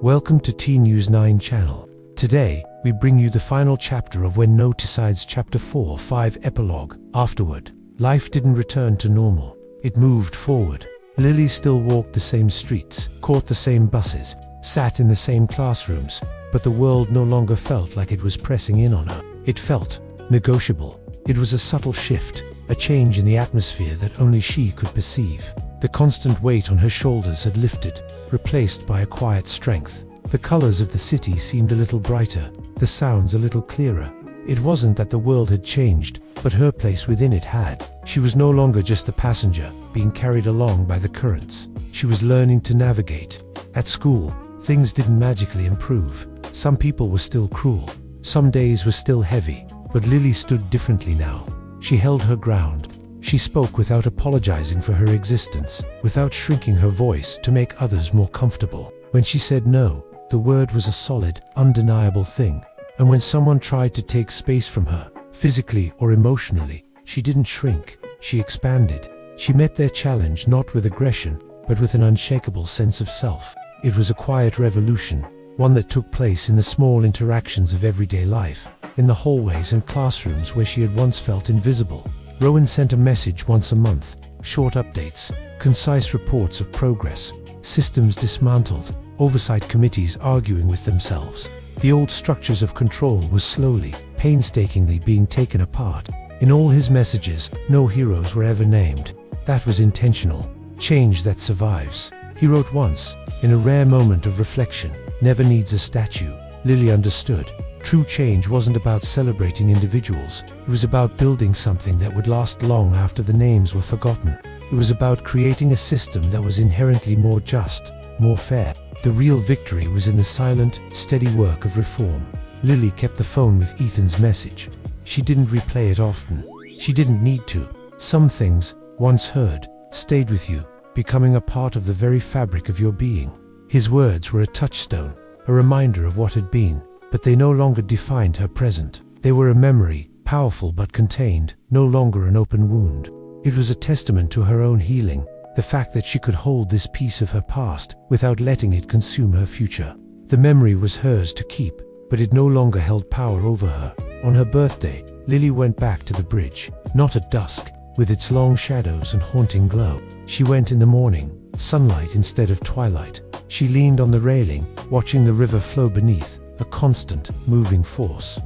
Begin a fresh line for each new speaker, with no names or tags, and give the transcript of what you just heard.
Welcome to T News 9 channel. Today, we bring you the final chapter of When No Decides Chapter 4-5 Epilogue. Afterward, life didn't return to normal. It moved forward. Lily still walked the same streets, caught the same buses, sat in the same classrooms, but the world no longer felt like it was pressing in on her. It felt negotiable. It was a subtle shift, a change in the atmosphere that only she could perceive. The constant weight on her shoulders had lifted, replaced by a quiet strength. The colors of the city seemed a little brighter, the sounds a little clearer. It wasn't that the world had changed, but her place within it had. She was no longer just a passenger, being carried along by the currents. She was learning to navigate. At school, things didn't magically improve. Some people were still cruel. Some days were still heavy, but Lily stood differently now. She held her ground. She spoke without apologizing for her existence, without shrinking her voice to make others more comfortable. When she said no, the word was a solid, undeniable thing. And when someone tried to take space from her, physically or emotionally, she didn't shrink, she expanded. She met their challenge not with aggression, but with an unshakable sense of self. It was a quiet revolution, one that took place in the small interactions of everyday life, in the hallways and classrooms where she had once felt invisible. Rowan sent a message once a month, short updates, concise reports of progress, systems dismantled, oversight committees arguing with themselves. The old structures of control were slowly, painstakingly being taken apart. In all his messages, no heroes were ever named. That was intentional. Change that survives. He wrote once, in a rare moment of reflection, never needs a statue. Lily understood. True change wasn't about celebrating individuals. It was about building something that would last long after the names were forgotten. It was about creating a system that was inherently more just, more fair. The real victory was in the silent, steady work of reform. Lily kept the phone with Ethan's message. She didn't replay it often. She didn't need to. Some things, once heard, stayed with you, becoming a part of the very fabric of your being. His words were a touchstone, a reminder of what had been, but they no longer defined her present. They were a memory, powerful but contained, no longer an open wound. It was a testament to her own healing, the fact that she could hold this piece of her past without letting it consume her future. The memory was hers to keep, but it no longer held power over her. On her birthday, Lily went back to the bridge, not at dusk, with its long shadows and haunting glow. She went in the morning, sunlight instead of twilight. She leaned on the railing, watching the river flow beneath, a constant, moving force.